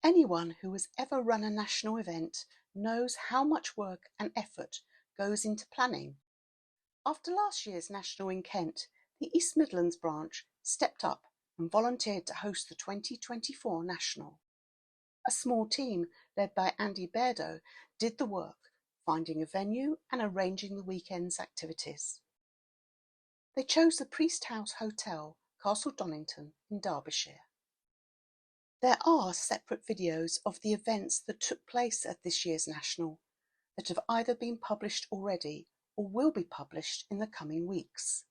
Anyone who has ever run a national event knows how much work and effort goes into planning. After last year's National in Kent, the East Midlands branch stepped up and volunteered to host the 2024 National. A small team led by Andy Bairdo did the work, finding a venue and arranging the weekend's activities. They chose the Priest House Hotel, Castle Donington in Derbyshire. There are separate videos of the events that took place at this year's National that have either been published already or will be published in the coming weeks.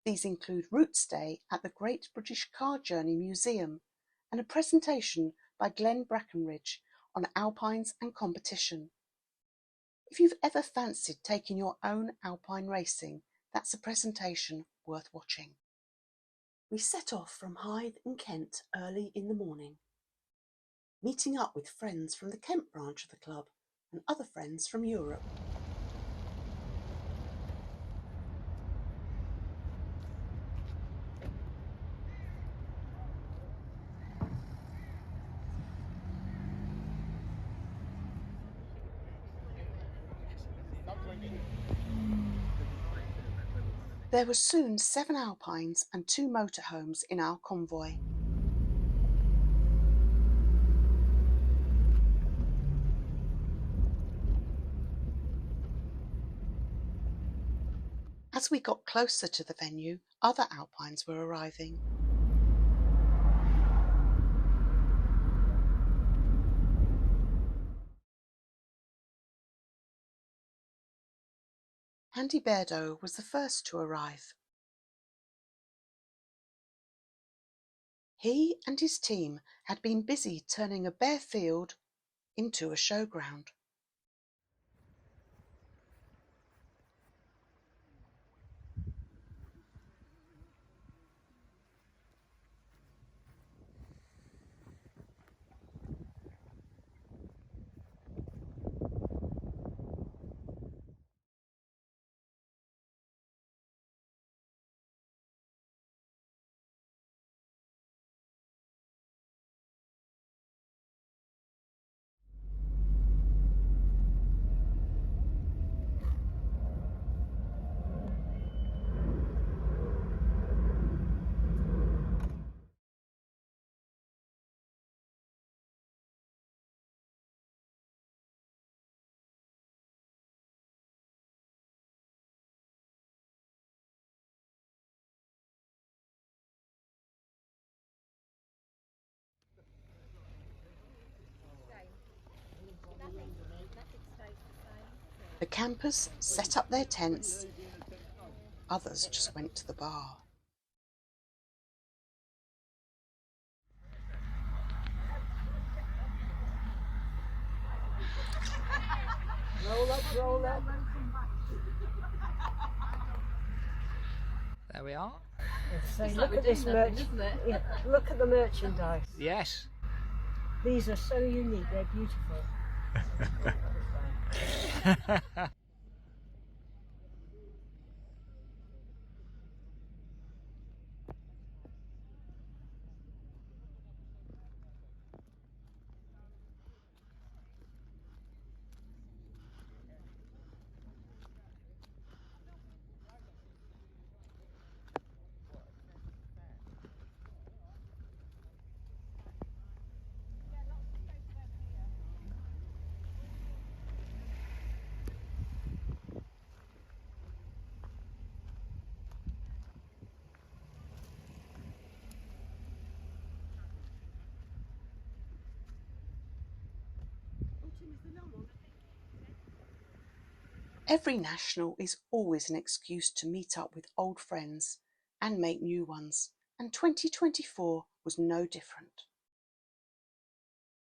These include Roots Day at the Great British Car Journey Museum and a presentation by Glenn Brackenridge on alpines and competition. If you've ever fancied taking your own alpine racing, that's a presentation worth watching. We set off from Hythe in Kent early in the morning, meeting up with friends from the Kent branch of the club and other friends from Europe. There were soon 7 Alpines and 2 motorhomes in our convoy. As we got closer to the venue, other Alpines were arriving. Andy Bairdo was the first to arrive. He and his team had been busy turning a bare field into a showground. The campers set up their tents, others just went to the bar. Roll up, roll up. There we are. So look at this merchandise. Yeah, look at the merchandise. Yes. These are so unique, they're beautiful. Every National is always an excuse to meet up with old friends and make new ones, and 2024 was no different.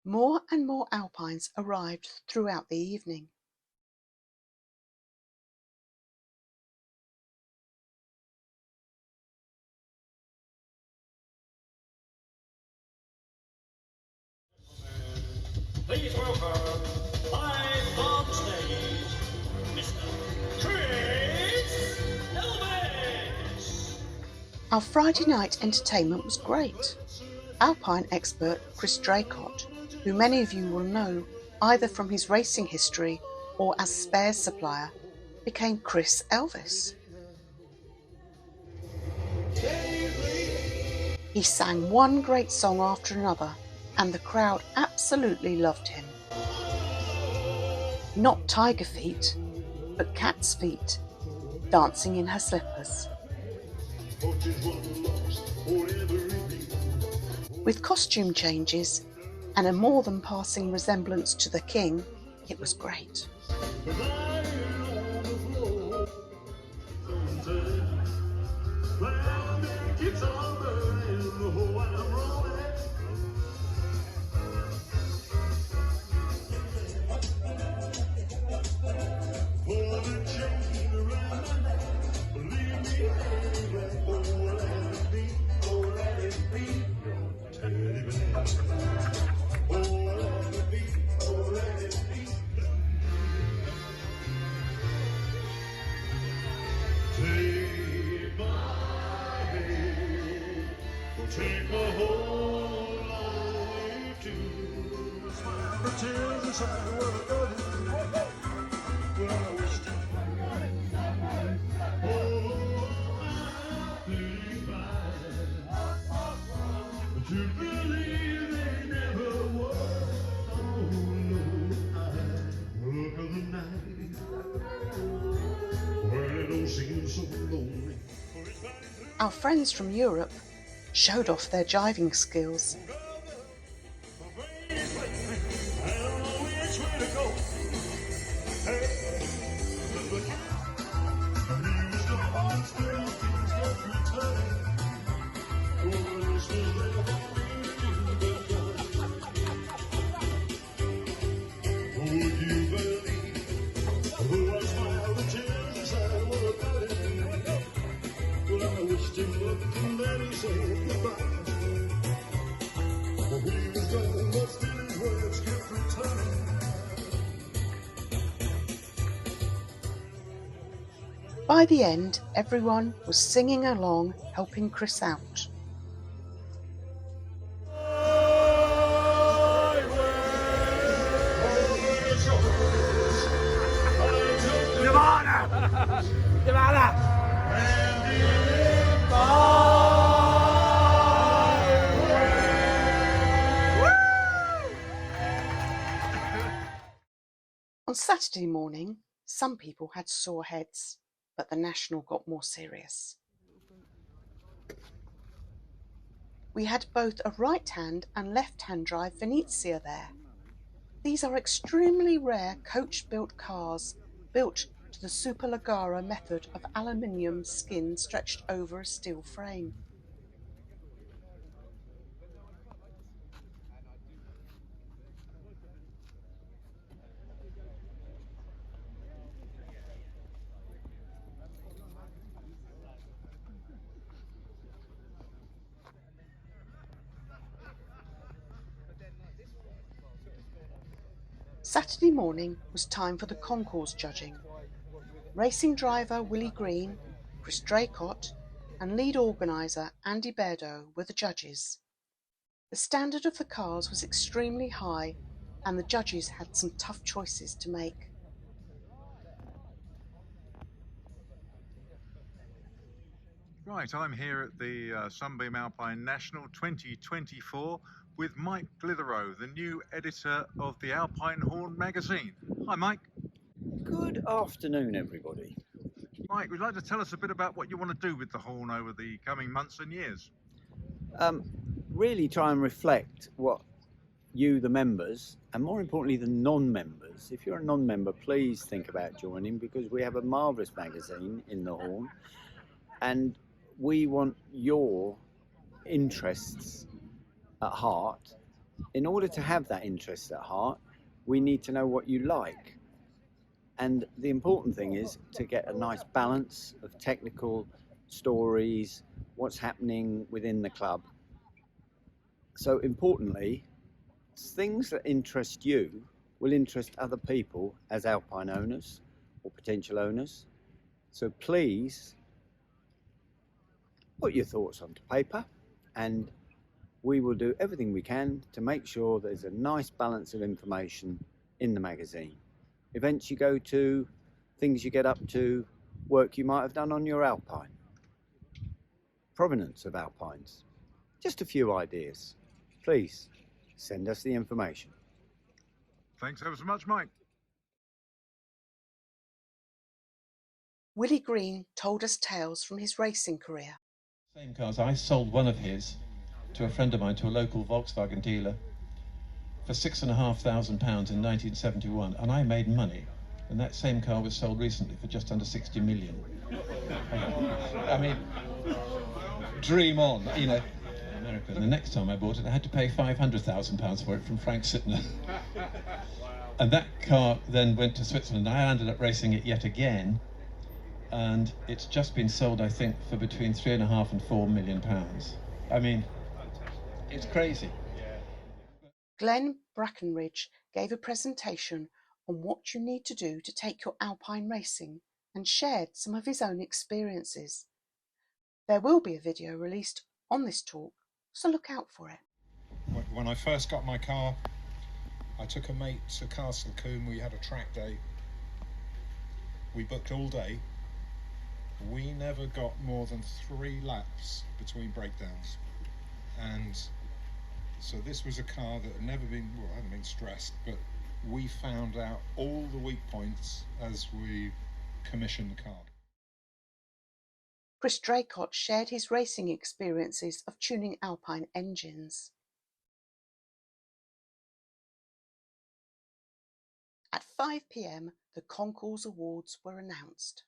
More and more Alpines arrived throughout the evening. Please welcome, live on stage, Mr. Chris Elvis. Our Friday night entertainment was great. Alpine expert Chris Draycott who many of you will know either from his racing history or as spares supplier, became Chris Elvis. He sang one great song after another, and the crowd absolutely loved him. Not tiger feet, but cat's feet, dancing in her slippers. With costume changes and a more than passing resemblance to the king, it was great. Take my whole life to pretend to say what I got it. Well, I wish to. Oh, I think to believe they never were. Oh, no, I look of the night where it don't seem so lonely. Our friends from Europe showed off their jiving skills. By the end, everyone was singing along, helping Chris out. On Saturday morning, some people had sore heads, but the National got more serious. We had both a right-hand and left-hand drive Venezia there. These are extremely rare coach-built cars, built to the Superleggera method of aluminium skin stretched over a steel frame. Saturday morning was time for the concours judging. Racing driver Willie Green, Chris Draycott, and lead organiser Andy Bairdo were the judges. The standard of the cars was extremely high, and the judges had some tough choices to make. Right, I'm here at the Sunbeam Alpine National 2024 with Mike Glitherow, the new editor of the Alpine Horn magazine. Hi, Mike. Good afternoon, everybody. Mike, would you like to tell us a bit about what you want to do with the Horn over the coming months and years? Really try and reflect what you, the members, and more importantly, the non-members. If you're a non-member, please think about joining, because we have a marvellous magazine in the Horn, and we want your interests at heart. In order to have that interest at heart, we need to know what you like. And the important thing is to get a nice balance of technical stories, what's happening within the club. So importantly, things that interest you will interest other people as Alpine owners or potential owners. So please put your thoughts onto paper and we will do everything we can to make sure there's a nice balance of information in the magazine. Events you go to, things you get up to, work you might have done on your Alpine, provenance of Alpines, just a few ideas. Please send us the information. Thanks ever so much, Mike. Willie Green told us tales from his racing career. Same cars. I sold one of his to a friend of mine, to a local Volkswagen dealer, for £6,500 in 1971, and I made money. And that same car was sold recently for just under 60 million. I mean, dream on, you know. America. And the next time I bought it, I had to pay £500,000 for it from Frank Sittner. And that car then went to Switzerland. I ended up racing it yet again, and it's just been sold, I think, for between £3.5 and £4 million. I mean, it's crazy. Glenn Brackenridge gave a presentation on what you need to do to take your Alpine racing and shared some of his own experiences. There will be a video released on this talk, so look out for it. When I first got my car, I took a mate to Castle Combe. We had a track day. We booked all day. We never got more than 3 laps between breakdowns. And so this was a car that had never been, well, hadn't been stressed, but we found out all the weak points as we commissioned the car. Chris Draycott shared his racing experiences of tuning Alpine engines. At 5 p.m, the Concours Awards were announced.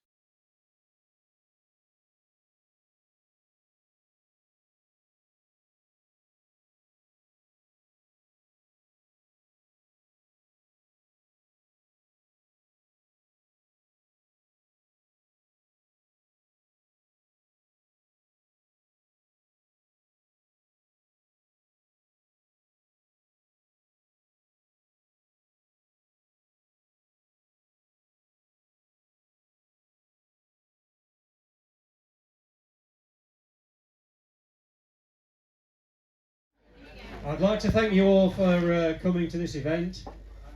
I'd like to thank you all for coming to this event.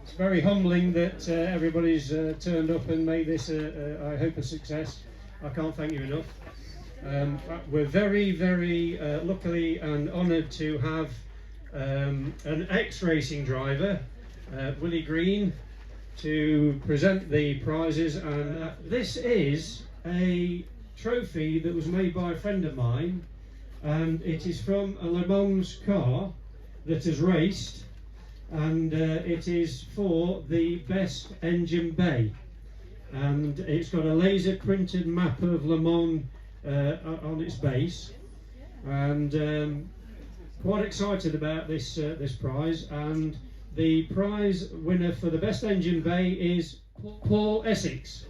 It's very humbling that everybody's turned up and made this, I hope, a success. I can't thank you enough. We're very, very lucky and honoured to have an ex-racing driver, Willie Green, to present the prizes. And this is a trophy that was made by a friend of mine, and it is from a Le Mans car that has raced, and it is for the best engine bay, and it's got a laser printed map of Le Mans on its base, and quite excited about this this prize. And the prize winner for the best engine bay is Paul Essex.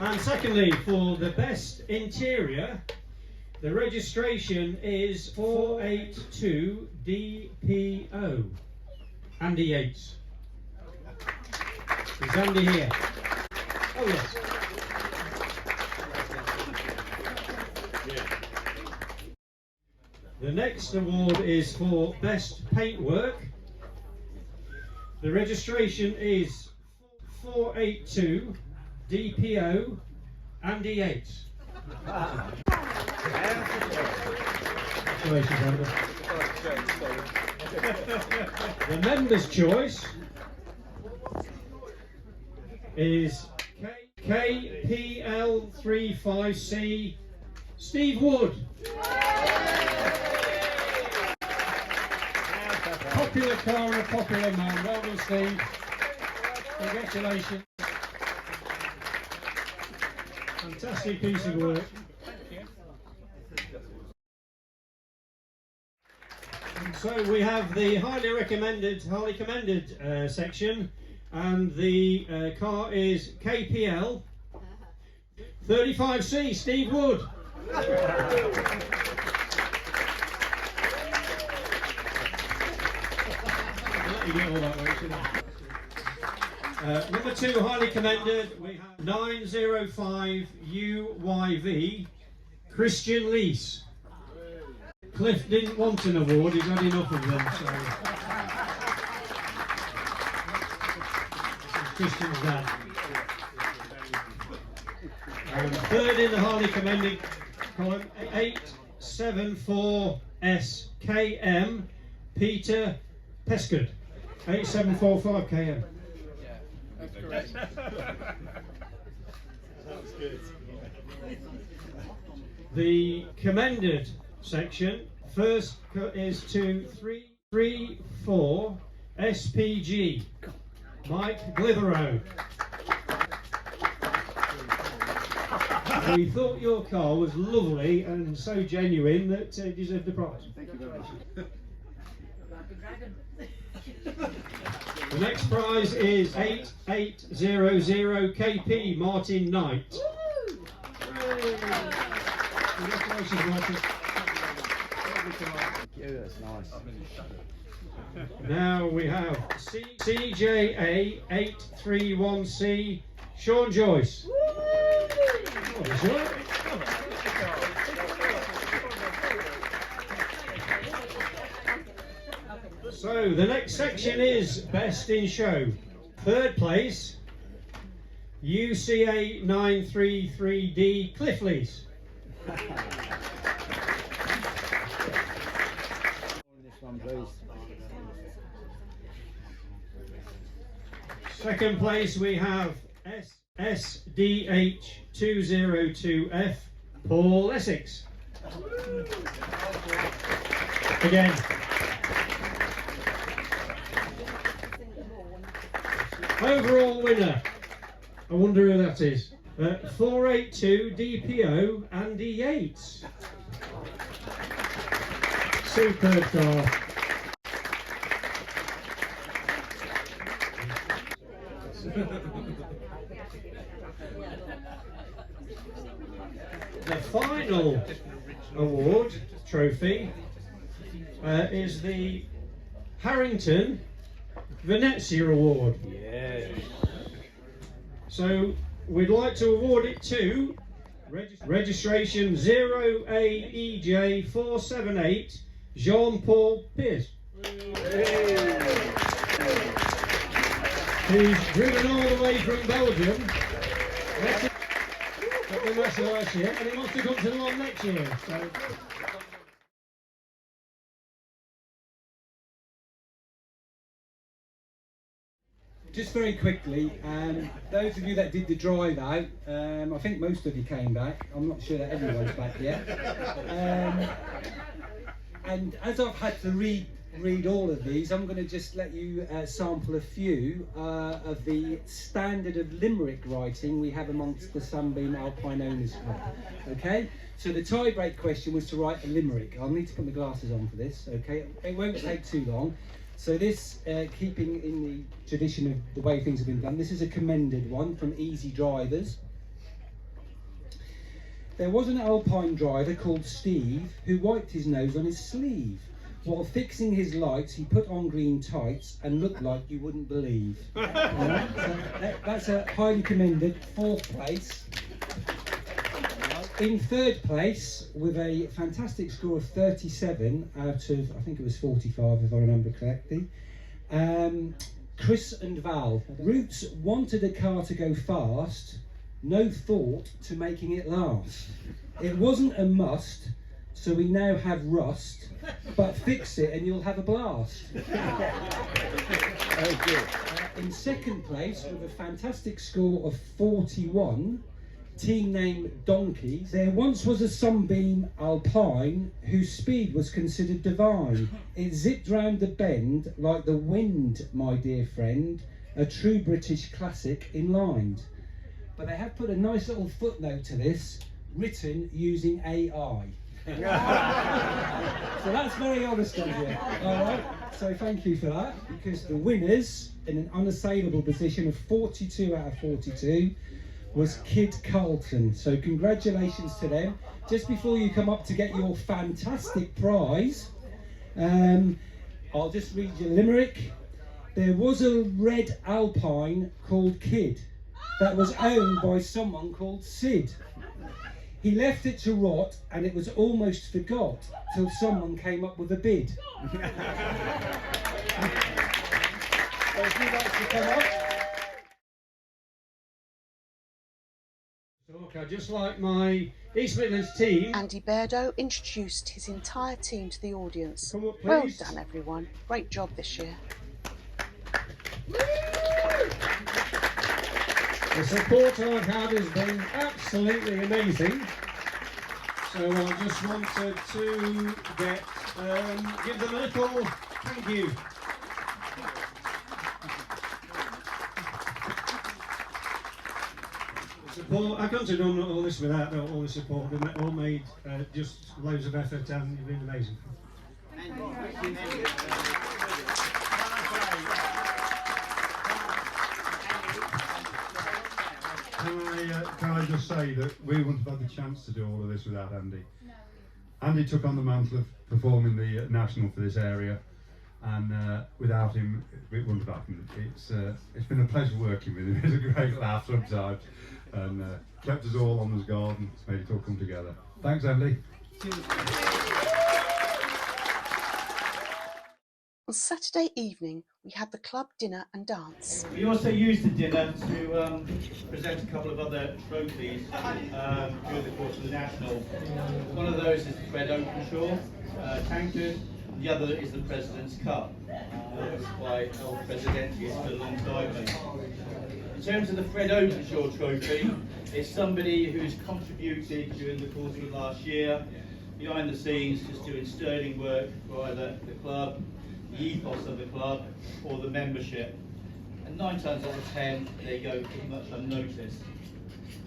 And secondly, for the best interior, the registration is 482 DPO. Andy Yates. Is Andy here? Oh yes. The next award is for best paintwork. The registration is 482 DPO Andy Yates. Congratulations, Andy. The member's choice is KPL35C Steve Wood. Popular car and a popular man. Well done, Steve. Congratulations. Fantastic piece of work. And so we have the highly commended section, and the car is KPL 35C Steve Wood. You get all that way, number 2, highly commended, we have 905 UYV, Christian Lease. Cliff didn't want an award, he's had enough of them, so. Christian's dad. And third in the highly commended column, 874 SKM, Peter Pescud. 8745 KM. That's good. The commended section, first is to 334 SPG, Mike Glitherow. We thought your car was lovely and so genuine that it deserved the prize. Thank you very much. The next prize is 8800 KP Martin Knight. Congratulations, Martin. Thank you, that's nice. Now we have CJA 831C Sean Joyce. Oh, Sean. So the next section is Best in Show. Third place, UCA 933D Cliff Lease. This one, please. Second place we have SDH202F Paul Essex. Again. Overall winner, I wonder who that is. 482 DPO Andy Yates. Superb car. The final award trophy is the Harrington Venezia Award. Yeah. So we'd like to award it to registration 0AEJ478 Jean-Paul Pierce. Who's driven all the way from Belgium. That's last year, and he wants to come to the one next year. So. Just very quickly, those of you that did the drive out, I think most of you came back. I'm not sure that everyone's back yet. And as I've had to read all of these, I'm going to just let you sample a few of the standard of limerick writing we have amongst the Sunbeam Alpine Owners Club. Okay, so the tie-break question was to write a limerick. I'll need to put my glasses on for this. Okay, it won't take too long. So this, keeping in the tradition of the way things have been done, this is a commended one from Easy Drivers. There was an Alpine driver called Steve who wiped his nose on his sleeve. While fixing his lights, he put on green tights and looked like you wouldn't believe. Right? So that's a highly commended 4th place. In 3rd place, with a fantastic score of 37 out of, I think it was 45 if I remember correctly, Chris and Val. Roots wanted a car to go fast, no thought to making it last. It wasn't a must, so we now have rust, but fix it and you'll have a blast. In 2nd place, with a fantastic score of 41, team name Donkeys. There once was a Sunbeam Alpine whose speed was considered divine. It zipped round the bend like the wind, my dear friend, a true British classic inlined. But they have put a nice little footnote to this, written using AI. So that's very honest of you. Alright, so thank you for that, because the winners in an unassailable position of 42 out of 42 was Kid Carlton. So congratulations to them. Just before you come up to get your fantastic prize, I'll just read your limerick. There was a red Alpine called Kid that was owned by someone called Sid. He left it to rot and it was almost forgot till someone came up with a bid. So if you'd like to come up. Okay, just like my East Midlands team. Andy Bairdo introduced his entire team to the audience. Come up, Well please. done, everyone. Great job this year. The support I've had has been absolutely amazing. So I just wanted to give them a little thank you. Support. I couldn't have done all this without all the support. They've all made just loads of effort and you've been amazing. Can I just say that we wouldn't have had the chance to do all of this without Andy. Andy took on the mantle of performing the national for this area, and without him, it wouldn't have happened. It's been a pleasure working with him. He's a great laugh sometimes, and kept us all on his guard and made it all come together. Thanks, Andy. On Saturday evening, we had the club dinner and dance. We also used the dinner to present a couple of other trophies during the course of the National. One of those is the Fred Openshaw tankard, and the other is the President's Cup, by El Presidente for a long time. In terms of the Fred Openshaw trophy, it's somebody who's contributed during the course of the last year, behind the scenes, just doing sterling work for either the club, the ethos of the club, or the membership. And 9 times out of 10, they go pretty much unnoticed.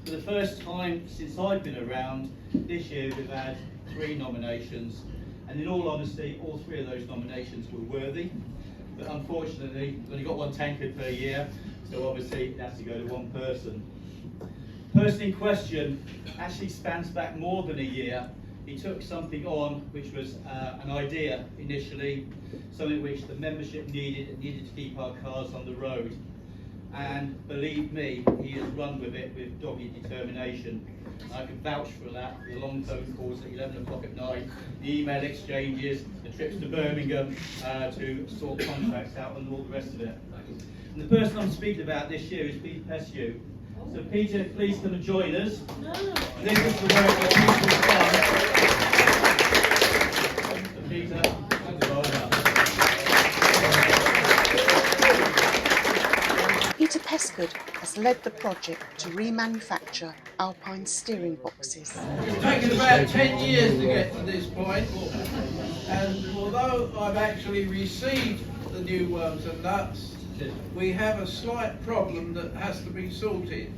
For the first time since I've been around, this year we've had 3 nominations, and in all honesty, all 3 of those nominations were worthy. But unfortunately, we've only got 1 tankard per year, so obviously it has to go to 1 person. The person in question actually spans back more than a year. He took something on which was an idea initially, something which the membership needed to keep our cars on the road. And believe me, he has run with it with dogged determination. I can vouch for that, the long phone calls at 11 o'clock at night, the email exchanges, the trips to Birmingham to sort contracts out and all the rest of it. And the person I'm speaking about this year is Peter Pescew. So Peter, please come and join us. This is the work that Peter's done. So Peter, well done. Peter Pescud has led the project to remanufacture Alpine steering boxes. It's taken about 10 years to get to this point, and although I've actually received the new worms and nuts, we have a slight problem that has to be sorted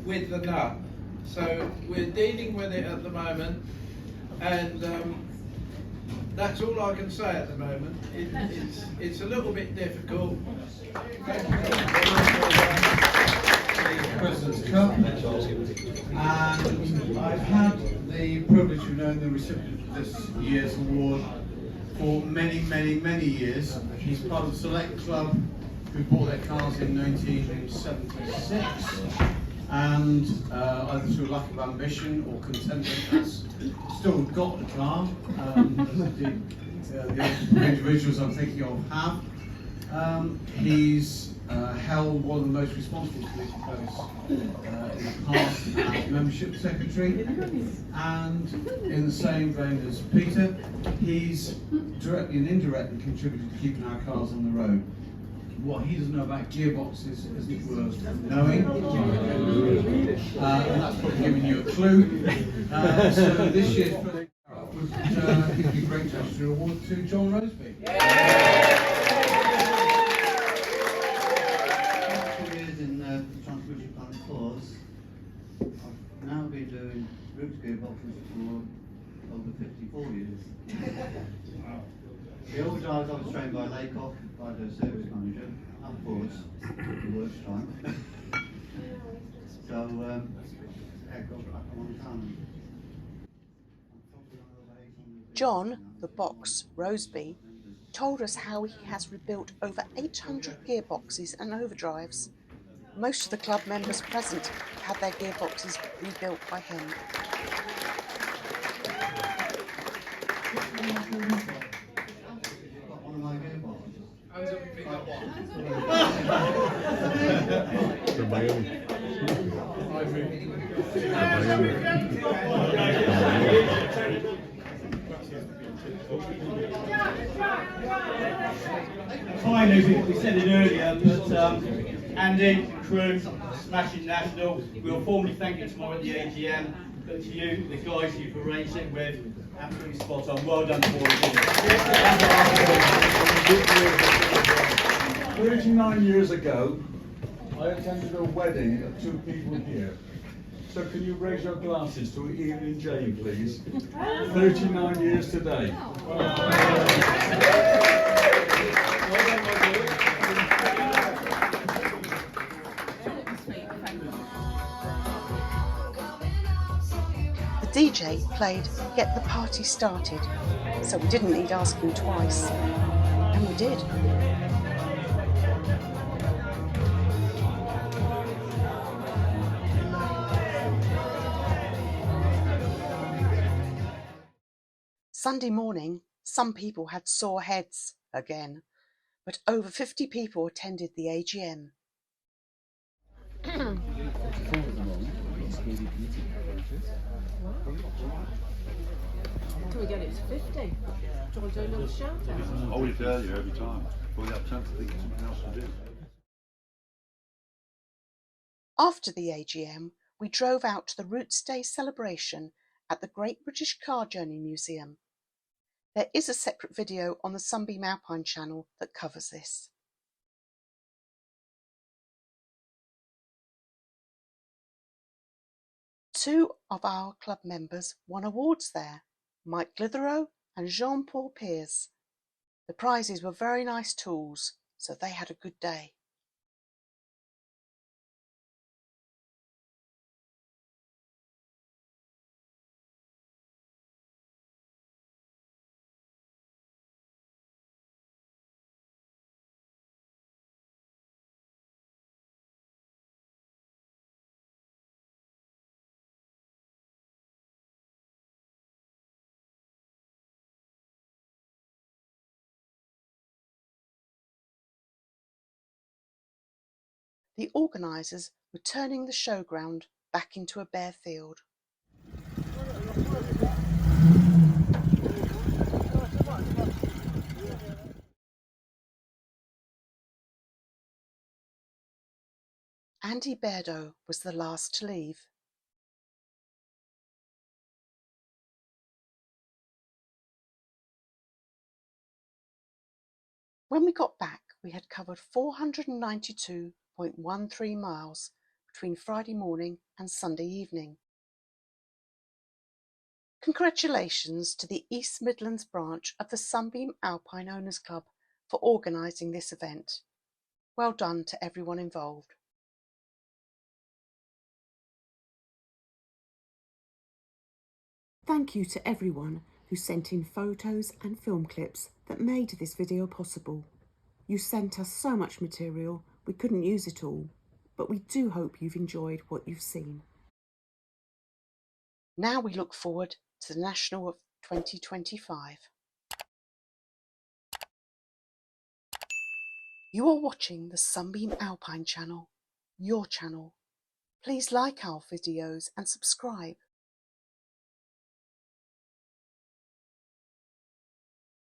with the nut. So we're dealing with it at the moment, and that's all I can say at the moment. It's a little bit difficult. The President's Cup, and I've had the privilege of knowing the recipient of this year's award for many, many, many years. He's part of the select club who bought their cars in 1976, and either through lack of ambition or contentment has still got the car, as the other individuals I'm thinking of have. He's held one of the most responsible committee posts in the past as membership secretary, and in the same vein as Peter, he's directly and indirectly contributed to keeping our cars on the road. What he doesn't know about gearboxes isn't worth knowing, and that's probably giving you a clue. So this year's would give you a great gesture award to John Roseby. I've now been doing root gearboxes for over 54 years. The old days I was trained by Laycock, by the service manager, upwards, the worst time. So, yeah, got back on time. John, the box, Roseby, told us how he has rebuilt over 800 gearboxes and overdrives. Most of the club members present had their gearboxes rebuilt by him. Finally, we said it earlier, but Andy, crew, smashing national. We'll formally thank you tomorrow at the AGM. But to you, the guys you've arranged it with, absolutely spot on. Well done, boys. 39 years ago, I attended a wedding of two people here. So can you raise your glasses to Ian and Jane, please? 39 years today. The DJ played Get the Party Started, so we didn't need asking twice. And we did. Sunday morning, some people had sore heads again, but over 50 people attended the AGM. Until we get it to 50. Do you want to do another shout out? I always tell you every time. Well, you have a chance to think of something else to do. After the AGM, we drove out to the Roots Day celebration at the Great British Car Journey Museum. There is a separate video on the Sunbeam Alpine channel that covers this. Two of our club members won awards there, Mike Glitherow and Jean-Paul Piers. The prizes were very nice tools, so they had a good day. The organisers were turning the showground back into a bare field. Andy Bairdo was the last to leave. When we got back, we had covered 492.13 miles between Friday morning and Sunday evening. Congratulations to the East Midlands branch of the Sunbeam Alpine Owners Club for organising this event. Well done to everyone involved. Thank you to everyone who sent in photos and film clips that made this video possible. You sent us so much material, we couldn't use it all, but we do hope you've enjoyed what you've seen. Now we look forward to the National of 2025. You are watching the Sunbeam Alpine channel, your channel. Please like our videos and subscribe.